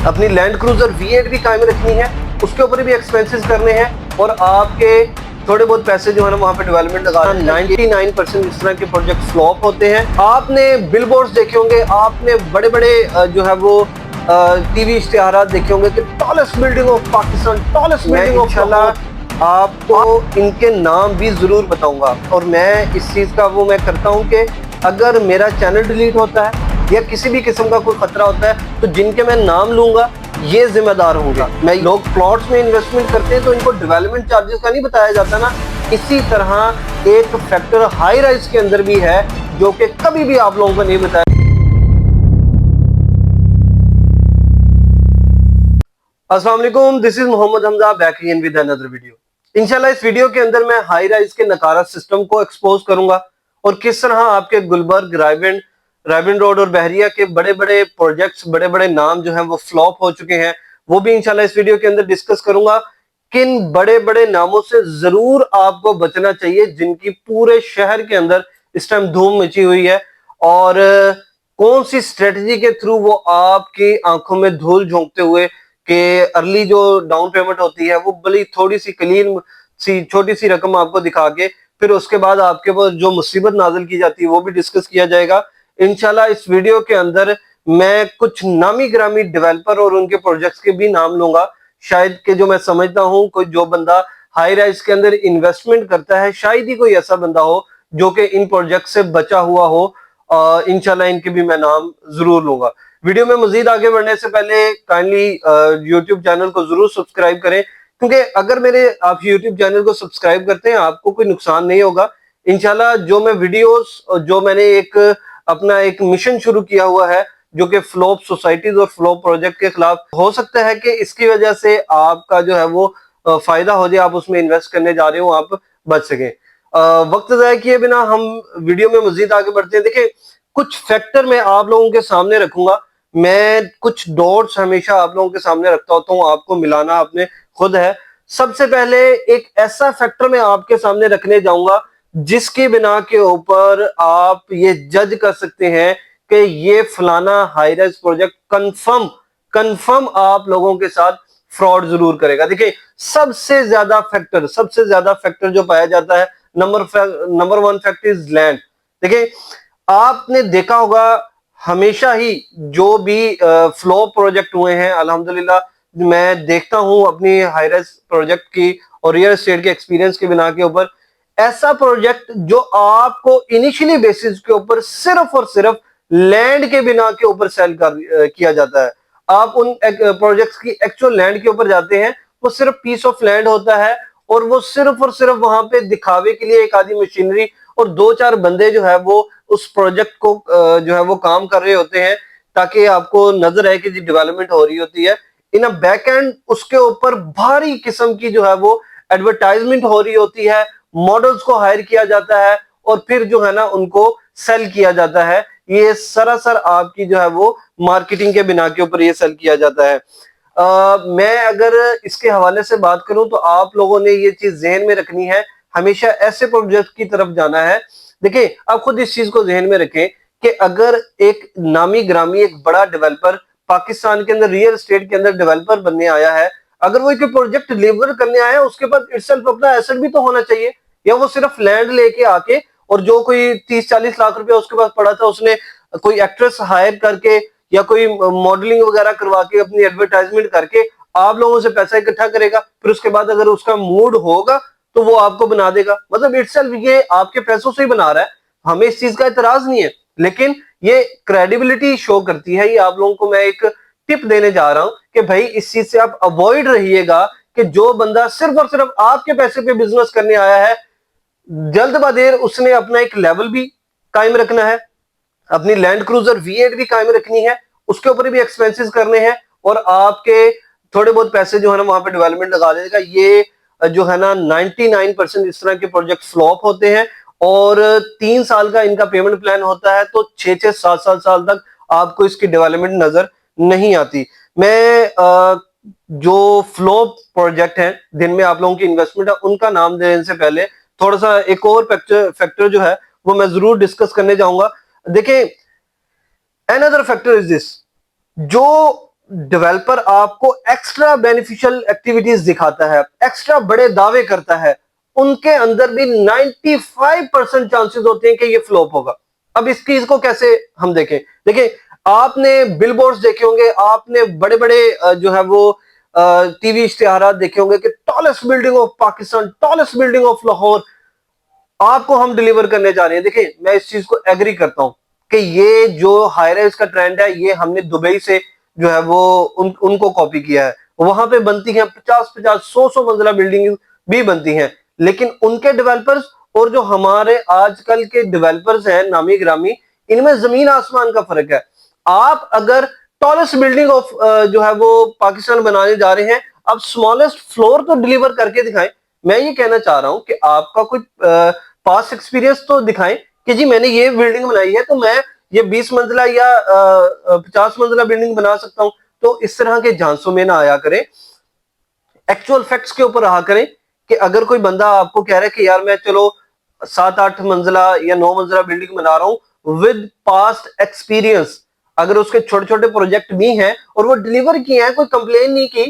अपनी land cruiser V8 भी कायम रखनी है, उसके ऊपर भी एक्सपेंसेस करने हैं और आपके थोड़े बहुत पैसे जो है ना वहाँ पे डेवलपमेंट लगा 99% इस तरह के प्रोजेक्ट फ्लॉप होते हैं। आपने बिलबोर्ड्स देखे होंगे, आपने बड़े बड़े जो है वो टीवी इश्तिहारात देखे होंगे कि tallest building of Pakistan, tallest building of इंशाल्लाह आपको इनके नाम भी जरूर बताऊंगा। और मैं इस चीज का वो मैं करता हूँ कि अगर मेरा चैनल डिलीट होता है या किसी भी किस्म का कोई खतरा होता है तो जिनके मैं नाम लूंगा ये जिम्मेदार होंगे। मैं लोग प्लॉट्स में इन्वेस्टमेंट करते हैं तो इनको डेवलपमेंट चार्जेस का नहीं बताया जाता ना, इसी तरह एक फैक्टर हाई राइज के अंदर भी है जो कि कभी भी आप लोगों को नहीं बताया। अस्सलाम वालेकुम, this is Mohammed Hamza back again with another video. इंशाल्लाह इस वीडियो के अंदर मैं हाई राइज के नकारा सिस्टम को एक्सपोज करूंगा और किस तरह आपके गुलबर्ग, रायविंड रोड और बहरिया के बड़े बड़े प्रोजेक्ट्स, बड़े बड़े नाम जो हैं वो फ्लॉप हो चुके हैं, वो भी इंशाल्लाह इस वीडियो के अंदर डिस्कस करूंगा। किन बड़े बड़े नामों से जरूर आपको बचना चाहिए जिनकी पूरे शहर के अंदर इस टाइम धूम मची हुई है, और कौन सी स्ट्रेटजी के थ्रू वो आपकी आंखों में धूल झोंकते हुए कि अर्ली जो डाउन पेमेंट होती है वो बड़ी थोड़ी सी कलील सी छोटी सी रकम आपको दिखा के फिर उसके बाद आपके पास जो मुसीबत नाजिल की जाती है वो भी डिस्कस किया जाएगा इंशाल्लाह। इस वीडियो के अंदर मैं कुछ नामी ग्रामी डेवलपर और उनके प्रोजेक्ट्स के भी नाम लूंगा, शायद कि जो मैं समझता हूं कोई जो बंदा हाई राइज के अंदर इन्वेस्टमेंट करता है शायद ही कोई ऐसा बंदा हो जो कि इन प्रोजेक्ट से बचा हुआ हो। इंशाल्लाह इनके भी मैं नाम जरूर लूंगा। वीडियो में मजीद आगे बढ़ने से पहले काइंडली यूट्यूब चैनल को जरूर सब्सक्राइब करें, क्योंकि अगर मेरे आप यूट्यूब चैनल को सब्सक्राइब करते हैं आपको कोई नुकसान नहीं होगा। इंशाल्लाह जो मैं वीडियोस, जो मैंने एक अपना एक मिशन शुरू किया हुआ है जो कि फ्लॉप सोसाइटीज और फ्लॉप प्रोजेक्ट के खिलाफ, हो सकता है कि इसकी वजह से आपका जो है वो फायदा हो जाए, आप उसमें इन्वेस्ट करने जा रहे हो, आप बच सके। वक्त ज़ाया किए बिना हम वीडियो में मजीद आगे बढ़ते हैं। देखिए कुछ फैक्टर मैं आप लोगों के सामने रखूंगा, मैं कुछ डॉट्स हमेशा आप लोगों के सामने रखता होता हूँ, आपको मिलाना आपने खुद है। सबसे पहले एक ऐसा फैक्टर मैं आपके सामने रखने जाऊंगा जिसकी बिना के ऊपर आप ये जज कर सकते हैं कि ये फलाना हाई राइज प्रोजेक्ट कंफर्म आप लोगों के साथ फ्रॉड जरूर करेगा। देखिए सबसे ज्यादा फैक्टर जो पाया जाता है, number one factor is land. देखिए आपने देखा होगा हमेशा ही जो भी फ्लो प्रोजेक्ट हुए हैं, अल्हम्दुलिल्लाह मैं देखता हूं अपनी हाई राइज प्रोजेक्ट की और रियल एस्टेट के एक्सपीरियंस की बिना के ऊपर, ऐसा प्रोजेक्ट जो आपको इनिशियली बेसिस के ऊपर सिर्फ और सिर्फ लैंड के बिना के ऊपर सेल किया जाता है। आप उन प्रोजेक्ट्स की एक्चुअल लैंड के ऊपर जाते हैं, वो सिर्फ पीस ऑफ लैंड होता है और वो सिर्फ और सिर्फ वहां पे दिखावे के लिए एक आधी मशीनरी और दो चार बंदे जो है वो उस प्रोजेक्ट को जो है वो काम कर रहे होते हैं ताकि आपको नजर आए कि जी डेवलपमेंट हो रही होती है। इन अ बैक एंड उसके ऊपर भारी किस्म की जो है वो एडवर्टाइजमेंट हो रही होती है, मॉडल्स को हायर किया जाता है और फिर जो है ना उनको सेल किया जाता है। ये सरासर आपकी जो है वो मार्केटिंग के बिना के ऊपर ये सेल किया जाता है। मैं अगर इसके हवाले से बात करूं तो आप लोगों ने ये चीज जहन में रखनी है, हमेशा ऐसे प्रोजेक्ट की तरफ जाना है। देखिए आप खुद इस चीज को जहन में रखें कि अगर एक नामी ग्रामी एक बड़ा डेवलपर पाकिस्तान के अंदर रियल एस्टेट के अंदर डेवलपर बनने आया है, अगर वो एक प्रोजेक्ट डिलीवर करने आया है उसके पास इटसेल्फ अपना एसेट भी तो होना चाहिए, या वो सिर्फ लैंड लेके आके और जो कोई 30-40 लाख रुपया उसके पास पड़ा था उसने कोई एक्ट्रेस हायर करके या कोई मॉडलिंग वगैरह करवा के अपनी एडवर्टाइजमेंट करके आप लोगों से पैसा इकट्ठा करेगा, फिर उसके बाद अगर उसका मूड होगा तो वो आपको बना देगा। मतलब इटसेल्फ ये आपके पैसों से ही बना रहा है, हमें इस चीज का इतराज नहीं है, लेकिन ये क्रेडिबिलिटी शो करती है। ये आप लोगों को मैं एक टिप देने जा रहा हूं कि भाई इस चीज से आप अवॉइड रहिएगा कि जो बंदा सिर्फ और सिर्फ आपके पैसे पे बिजनेस करने आया है, जल्द बदेर उसने अपना एक लेवल भी कायम रखना है, अपनी लैंड क्रूजर V8 भी कायम रखनी है, उसके ऊपर भी एक्सपेंसेस करने हैं और आपके थोड़े बहुत पैसे जो है ना वहां पे डेवलपमेंट लगा देगा। ये जो है ना 99% इस तरह के प्रोजेक्ट फ्लॉप होते हैं और 3 साल का इनका पेमेंट प्लान होता है, तो 6-7 साल तक आपको इसकी डेवलपमेंट नजर नहीं आती। मैं जो फ्लॉप प्रोजेक्ट है जिनमें आप लोगों की इन्वेस्टमेंट है उनका नाम देने से पहले थोड़ा सा एक और फैक्टर जो है वो मैं जरूर डिस्कस करने जाऊंगा। देखिए अनदर फैक्टर इज दिस, जो डेवलपर आपको एक्स्ट्रा बेनिफिशियल एक्टिविटीज दिखाता है, एक्स्ट्रा बड़े दावे करता है, उनके अंदर भी 95% चांसेस होते हैं कि ये फ्लॉप होगा। अब इस चीज को कैसे हम देखें? देखिए, आपने बिलबोर्ड्स देखे होंगे, आपने बड़े बड़े जो है वो टीवी इश्तिहारात देखे होंगे कि tallest building of Pakistan, tallest building of Lahore आपको हम डिलीवर करने जा रहे हैं। देखिए, मैं इस चीज को एग्री करता हूं कि ये जो हाई राइज का ट्रेंड है, ये हमने दुबई से जो है वो उनको कॉपी किया है। वहां पे बनती हैं 50-50, 100-100 मंजिला बिल्डिंग भी बनती हैं, लेकिन उनके डेवलपर्स और जो हमारे आजकल के डेवलपर्स हैं नामी ग्रामी, इनमें जमीन आसमान का फर्क है। आप अगर टॉलेस्ट बिल्डिंग ऑफ जो है वो पाकिस्तान बनाने जा रहे हैं, आप स्मॉलेस्ट फ्लोर तो डिलीवर करके दिखाएं। मैं ये कहना चाह रहा हूं कि आपका कोई पास्ट एक्सपीरियंस तो दिखाएं कि जी मैंने ये बिल्डिंग बनाई है, तो मैं ये 20 मंजिला या 50 मंजिला बिल्डिंग बना सकता हूं। तो इस तरह के झांसों में ना आया करें, एक्चुअल फैक्ट्स के ऊपर रहा करें कि अगर कोई बंदा आपको कह रहा है कि यार मैं चलो 7-8 मंजिला या 9 मंजिला बिल्डिंग बना रहा हूं विद पास्ट एक्सपीरियंस, अगर उसके छोटे छोटे प्रोजेक्ट भी हैं और वो डिलीवर किए हैं, कोई कंप्लेन नहीं की,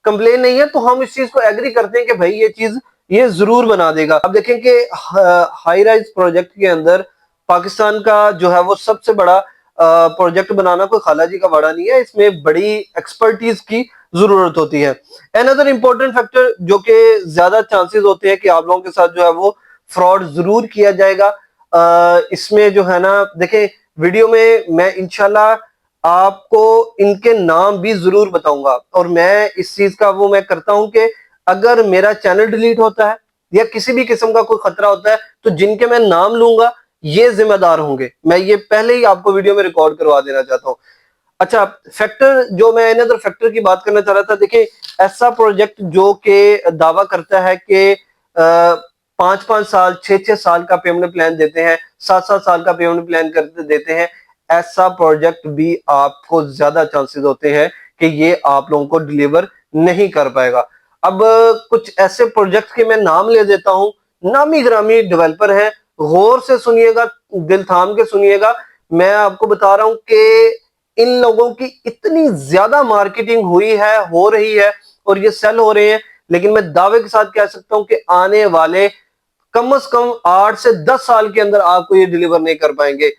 कंप्लेन नहीं है, तो हम इस चीज को एग्री करते हैं कि भाई ये चीज ये जरूर बना देगा। अब देखें कि हाई राइज प्रोजेक्ट के अंदर पाकिस्तान का जो है वो सबसे बड़ा प्रोजेक्ट बनाना कोई खाला जी का बड़ा नहीं है, इसमें बड़ी एक्सपर्टीज की जरूरत होती है। अनदर इंपॉर्टेंट फैक्टर जो कि ज्यादा चांसेस होते हैं कि आप लोगों के साथ जो है वो फ्रॉड जरूर किया जाएगा, इसमें जो है ना, देखें वीडियो में मैं इंशाल्लाह आपको इनके नाम भी जरूर बताऊंगा, और मैं इस चीज का वो मैं करता हूं कि अगर मेरा चैनल डिलीट होता है या किसी भी किस्म का कोई खतरा होता है, तो जिनके मैं नाम लूंगा ये जिम्मेदार होंगे। मैं ये पहले ही आपको वीडियो में रिकॉर्ड करवा देना चाहता हूं। अच्छा, फैक्टर जो मैं अनदर फैक्टर की बात करना चाह रहा था, देखिए ऐसा प्रोजेक्ट जो कि दावा करता है कि 5-5 साल 6-6 साल का पेमेंट प्लान देते हैं, 7-7 साल का पेमेंट प्लान करते देते हैं, ऐसा प्रोजेक्ट भी आपको ज्यादा चांसेस होते हैं कि ये आप लोगों को डिलीवर नहीं कर पाएगा। अब कुछ ऐसे प्रोजेक्ट के मैं नाम ले देता हूं, नामी ग्रामी डेवलपर हैं, गौर से सुनिएगा, दिल थाम के सुनिएगा। मैं आपको बता रहा हूं कि इन लोगों की इतनी ज्यादा मार्केटिंग हुई है, हो रही है, और ये सेल हो रहे हैं, लेकिन मैं दावे के साथ कह सकता हूं कि आने वाले कम से कम 8 से 10 साल के अंदर आपको ये डिलीवर नहीं कर पाएंगे।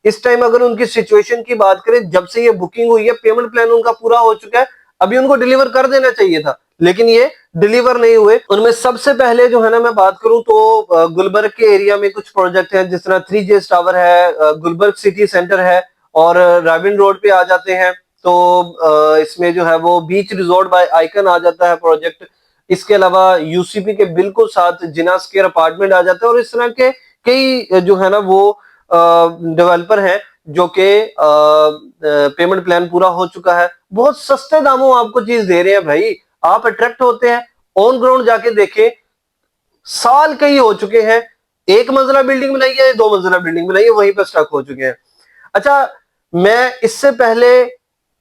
इस टाइम अगर उनकी सिचुएशन की बात करें, जब से ये बुकिंग हुई है, पेमेंट प्लान उनका पूरा हो चुका है, अभी उनको डिलीवर कर देना चाहिए था, लेकिन ये डिलीवर नहीं हुए। उनमें सबसे पहले जो है ना, मैं बात करूं तो गुलबर्ग के एरिया में कुछ प्रोजेक्ट हैं, जिस तरह 3J टावर है, गुलबर्ग सिटी सेंटर है, और राबिन रोड पे आ जाते हैं तो इसमें जो है वो बीच रिजॉर्ट बाय आइकन आ जाता है प्रोजेक्ट। इसके अलावा यूसीपी के बिल्कुल साथ जिना स्क्वायर अपार्टमेंट आ जाता है, और इस तरह के कई जो है ना वो डेवलपर हैं जो कि पेमेंट प्लान पूरा हो चुका है, बहुत सस्ते दामों आपको चीज दे रहे हैं। भाई आप अट्रैक्ट होते हैं, ऑन ग्राउंड जाके देखें, साल कई हो चुके हैं, 1 मंजिला बिल्डिंग बनाई है, 2 मंजिला बिल्डिंग बनाई है, वहीं पर स्टक हो चुके हैं। अच्छा, मैं इससे पहले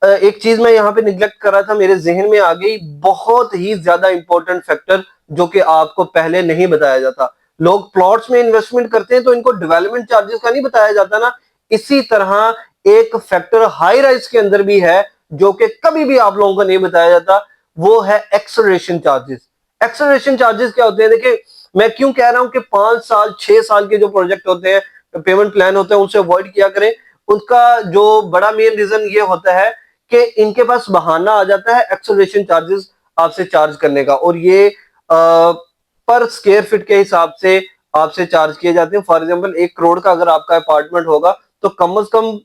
एक चीज मैं यहाँ पे निगलेक्ट कर रहा था, मेरे जहन में आ गई, बहुत ही ज्यादा इंपॉर्टेंट फैक्टर जो कि आपको पहले नहीं बताया जाता। लोग प्लॉट्स में इन्वेस्टमेंट करते हैं तो इनको डेवलपमेंट चार्जेस का नहीं बताया जाता ना। इसी तरह एक फैक्टर हाई राइज के अंदर भी है जो कि कभी भी आप लोगों को नहीं बताया जाता, वो है एक्सेलरेशन चार्जेस। एक्सेलरेशन चार्जेस क्या होते हैं? देखिए, मैं क्यों कह रहा हूं कि 5 साल 6 साल के जो प्रोजेक्ट होते हैं, पेमेंट प्लान होते हैं, उनसे अवॉइड किया करें। उसका जो बड़ा मेन रीजन ये होता है कि इनके पास बहाना आ जाता है एक्सेलरेशन चार्जेस आपसे चार्ज करने का, और ये पर स्क्वायर फीट के हिसाब से आपसे चार्ज किए जाते हैं। फॉर एग्जांपल 1 करोड़ का अगर आपका अपार्टमेंट होगा तो कम से कम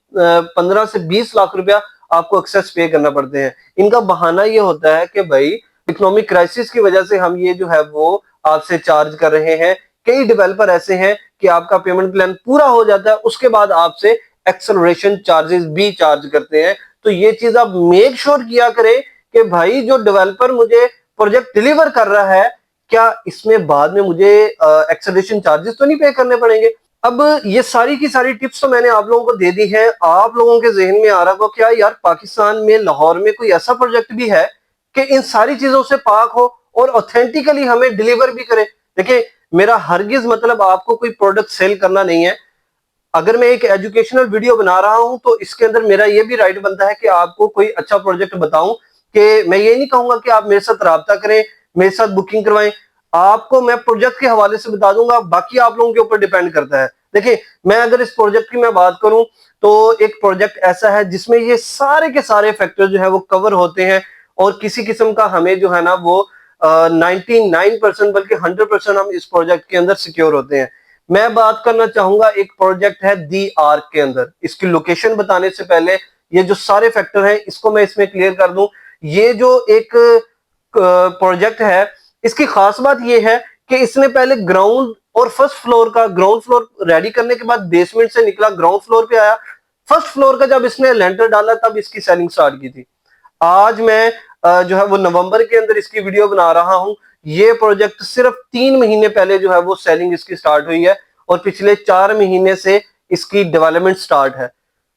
15 से 20 लाख रुपया आपको एक्सेस पे करना पड़ते हैं। इनका बहाना ये होता है कि भाई इकोनॉमिक क्राइसिस की वजह से हम ये जो है वो आपसे चार्ज कर रहे हैं। कई डेवलपर ऐसे हैं कि आपका पेमेंट प्लान पूरा हो जाता है, उसके बाद आपसे एक्सेलरेशन चार्जेस भी चार्ज करते हैं। तो ये चीज आप मेक श्योर किया करें कि भाई जो डेवलपर मुझे प्रोजेक्ट डिलीवर कर रहा है, क्या इसमें बाद में मुझे एक्सेलरेशन चार्जेस तो नहीं पे करने पड़ेंगे। अब ये सारी की सारी टिप्स तो मैंने आप लोगों को दे दी है। आप लोगों के जहन में आ रहा होगा क्या यार पाकिस्तान में लाहौर में कोई ऐसा प्रोजेक्ट भी है कि इन सारी चीजों से पाक हो और ऑथेंटिकली हमें डिलीवर भी करे। देखिए, मेरा हरगिज मतलब आपको कोई प्रोडक्ट सेल करना नहीं है। अगर मैं एक एजुकेशनल वीडियो बना रहा हूं तो इसके अंदर मेरा ये भी राइट बनता है कि आपको कोई अच्छा प्रोजेक्ट बताऊं, कि मैं ये नहीं कहूंगा कि आप मेरे साथ राब्ता करें, मेरे साथ बुकिंग करवाएं। आपको मैं प्रोजेक्ट के हवाले से बता दूंगा, बाकी आप लोगों के ऊपर डिपेंड करता है। देखिए, मैं अगर इस प्रोजेक्ट की मैं बात करूं तो एक प्रोजेक्ट ऐसा है जिसमें ये सारे के सारे फैक्टर जो है वो कवर होते हैं, और किसी किस्म का हमें जो है ना वो 99% बल्कि 100% हम इस प्रोजेक्ट के अंदर सिक्योर होते हैं। मैं बात करना चाहूंगा, एक प्रोजेक्ट है दी आर्क के अंदर। इसकी लोकेशन बताने से पहले ये जो सारे फैक्टर हैं इसको मैं इसमें क्लियर कर दूं। ये जो एक प्रोजेक्ट है, इसकी खास बात ये है कि इसने पहले ग्राउंड और फर्स्ट फ्लोर का, ग्राउंड फ्लोर रेडी करने के बाद बेसमेंट से निकला, ग्राउंड फ्लोर पे आया। फर्स्ट फ्लोर का जब इसने लेंटर डाला तब इसकी सेलिंग स्टार्ट की थी। आज मैं जो है वो नवंबर के अंदर इसकी वीडियो बना रहा हूं। ये प्रोजेक्ट सिर्फ 3 महीने पहले जो है वो सेलिंग इसकी स्टार्ट हुई है, और पिछले 4 महीने से इसकी डेवलपमेंट स्टार्ट है।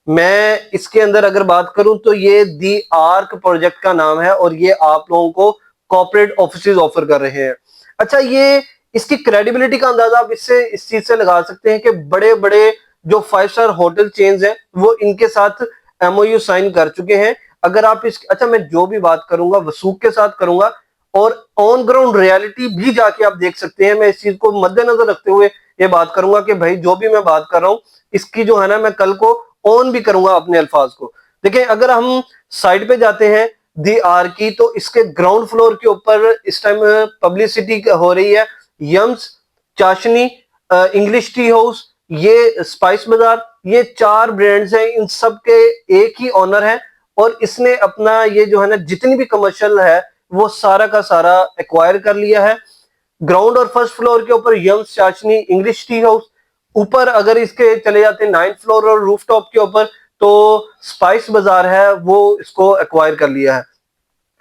मैं इसके अंदर अगर बात करूं तो ये दी आर्क प्रोजेक्ट का नाम है, और ये आप लोगों को कॉर्पोरेट ऑफिसेज ऑफर कर रहे हैं। अच्छा, ये इसकी क्रेडिबिलिटी का अंदाजा आप इससे इस चीज से लगा सकते हैं कि बड़े बड़े जो 5 स्टार होटल चेन्स हैं वो इनके साथ एमओयू साइन कर चुके हैं। अगर आप इस, अच्छा, मैं जो भी बात करूंगा वसूख के साथ करूंगा, और ऑन ग्राउंड रियलिटी भी जाके आप देख सकते हैं। मैं इस चीज को मद्देनजर रखते हुए ये बात करूंगा कि भाई जो भी मैं बात कर रहा हूं इसकी जो है ना मैं कल को ऑन भी करूंगा अपने अल्फाज को। देखिए, अगर हम साइड पे जाते हैं दी आर की, तो इसके ग्राउंड फ्लोर के ऊपर इस टाइम पब्लिसिटी हो रही है। यम्स, चाशनी, इंग्लिश टी हाउस, ये स्पाइस बाजार, ये 4 ब्रांड्स हैं। इन सब के एक ही ऑनर है, और इसने अपना ये जो है ना जितनी भी कमर्शियल है वो सारा का सारा एक्वायर कर लिया है। ग्राउंड और फर्स्ट फ्लोर के ऊपर यम्स, चाशनी, इंग्लिश टी हाउस। ऊपर अगर इसके चले जाते हैं 9th फ्लोर और रूफटॉप के ऊपर, तो स्पाइस बाजार है वो इसको एक्वायर कर लिया है।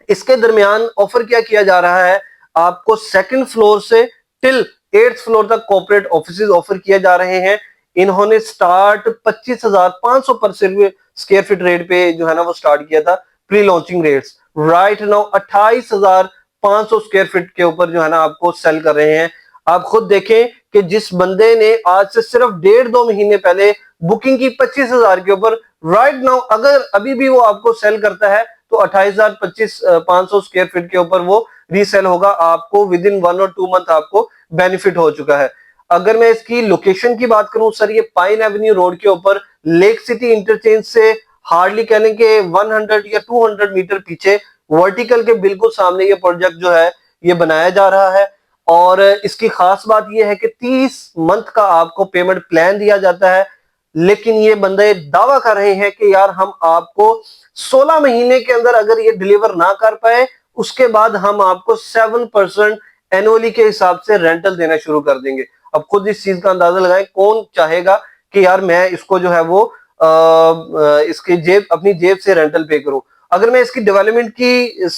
इसके दरमियान ऑफर क्या किया जा रहा है, आपको 2nd फ्लोर से टिल 8th फ्लोर तक कॉर्पोरेट ऑफिसेज ऑफर किए जा रहे हैं। इन्होंने स्टार्ट 25,500 पर स्क्वायर फीट रेट पे जो है ना वो स्टार्ट किया था, pre launching rates. Right now 28,500 square feet के ऊपर जो है ना आपको सेल कर रहे हैं। आप खुद देखें कि जिस बंदे ने आज से सिर्फ 1.5-2 महीने पहले बुकिंग की 25,000 के ऊपर, राइट नाउ अगर अभी भी वो आपको सेल करता है तो 28,500 स्क्वायर फीट के ऊपर वो रीसेल होगा। आपको विद इन 1 और 2 मंथ आपको बेनिफिट हो चुका है। अगर मैं इसकी लोकेशन की बात करूं सर, ये पाइन एवेन्यू रोड के ऊपर लेक सिटी इंटरचेंज से हार्डली कहने के 100 या 200 मीटर पीछे वर्टिकल के बिल्कुल सामने ये प्रोजेक्ट जो है ये बनाया जा रहा है। और इसकी खास बात यह है कि 30 मंथ का आपको पेमेंट प्लान दिया जाता है, लेकिन ये बंदे दावा कर रहे हैं कि यार हम आपको 16 महीने के अंदर अगर ये डिलीवर ना कर पाए, उसके बाद हम आपको 7% एनुअली के हिसाब से रेंटल देना शुरू कर देंगे। अब खुद इस चीज का अंदाजा लगाएं, कौन चाहेगा कि यार मैं इसको जो है वो इसकी जेब, अपनी जेब से रेंटल पे करूं। अगर मैं इसकी डेवलपमेंट की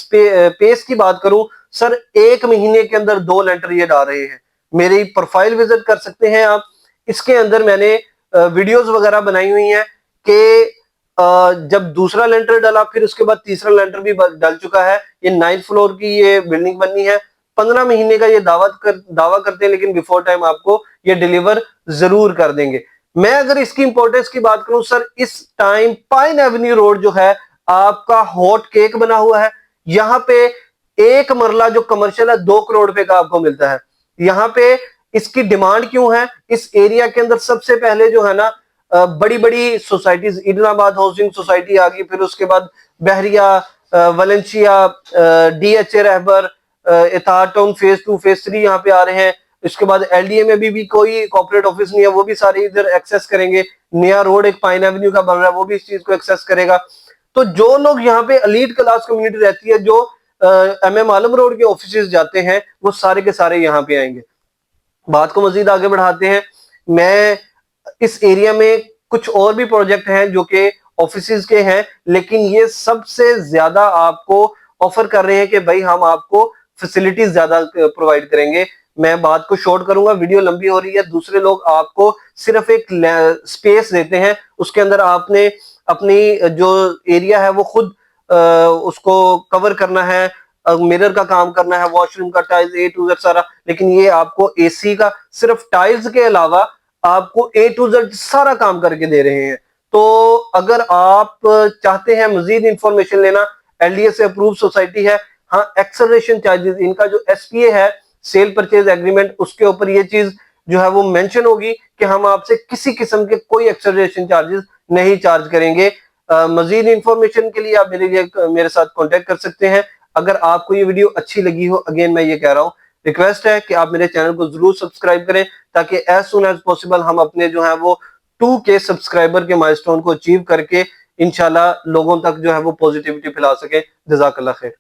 पेस की बात करूं सर, 1 महीने के अंदर 2 लेंटर ये डाल रहे हैं। मेरी प्रोफाइल विजिट कर सकते हैं आप, इसके अंदर मैंने वीडियोस वगैरह बनाई हुई हैं कि जब दूसरा लेंटर डाला फिर उसके बाद तीसरा लेंटर भी डल चुका है। ये 9th फ्लोर की ये बिल्डिंग बननी है। 15 महीने का ये दावा करते हैं, लेकिन बिफोर टाइम आपको ये डिलीवर जरूर कर देंगे। मैं अगर इसकी इंपॉर्टेंस की बात करूं सर, इस टाइम पाइन एवेन्यू रोड जो है आपका हॉट केक बना हुआ है। यहाँ पे एक मरला जो कमर्शियल है 2 करोड़ रुपए का आपको मिलता है। यहाँ पे इसकी डिमांड क्यों है, इस एरिया के अंदर सबसे पहले जो है ना बड़ी बड़ी सोसाइटीज, इलाहाबाद हाउसिंग सोसाइटी आ गई, फिर उसके बाद बहरिया, Valencia, DHA रहबर, इताहत town phase 2 phase 3 यहाँ पे आ रहे हैं। इसके बाद एलडीए में भी कोई कॉर्पोरेट ऑफिस नहीं है, वो भी सारे इधर एक्सेस करेंगे। नया रोड एक पाइन एवेन्यू का बन रहा है, वो भी इस चीज को एक्सेस करेगा। तो जो लोग यहाँ पे एलीट क्लास कम्युनिटी रहती है, जो एमएम आलम रोड के ऑफिस जाते हैं, वो सारे के सारे यहाँ पे आएंगे। बात को मजीद आगे बढ़ाते हैं। मैं इस एरिया में कुछ और भी प्रोजेक्ट हैं जो कि ऑफिसेज के हैं, लेकिन ये सबसे ज्यादा आपको ऑफर कर रहे हैं कि भाई हम आपको फैसिलिटीज ज्यादा प्रोवाइड करेंगे। मैं बात को शॉर्ट करूंगा, वीडियो लंबी हो रही है। दूसरे लोग आपको सिर्फ एक स्पेस देते हैं, उसके अंदर आपने अपनी जो एरिया है वो खुद उसको कवर करना है, मिरर का काम करना है, वॉशरूम का, टाइल्स A to Z सारा। लेकिन ये आपको एसी का सिर्फ टाइल्स के अलावा आपको A to Z सारा काम करके दे रहे हैं। तो अगर आप चाहते हैं मजीद इंफॉर्मेशन लेना, LDA से अप्रूव सोसाइटी है। हाँ, एक्सेलरेशन चार्जेस, इनका जो SPA है, सेल परचेज एग्रीमेंट, उसके ऊपर ये चीज जो है वो मेंशन होगी कि हम आपसे किसी किस्म के कोई एक्सेलरेशन चार्जेस नहीं चार्ज करेंगे। मजीद इंफॉर्मेशन के लिए आप मेरे साथ कांटेक्ट कर सकते हैं। अगर आपको ये वीडियो अच्छी लगी हो, अगेन मैं ये कह रहा हूँ, रिक्वेस्ट है कि आप मेरे चैनल को जरूर सब्सक्राइब करें, ताकि एज सुन एज पॉसिबल हम अपने जो है वो 2K सब्सक्राइबर के माइलस्टोन को अचीव करके इंशाल्लाह लोगों तक जो है वो पॉजिटिविटी फैला सके। जज़ाकल्लाह खैर।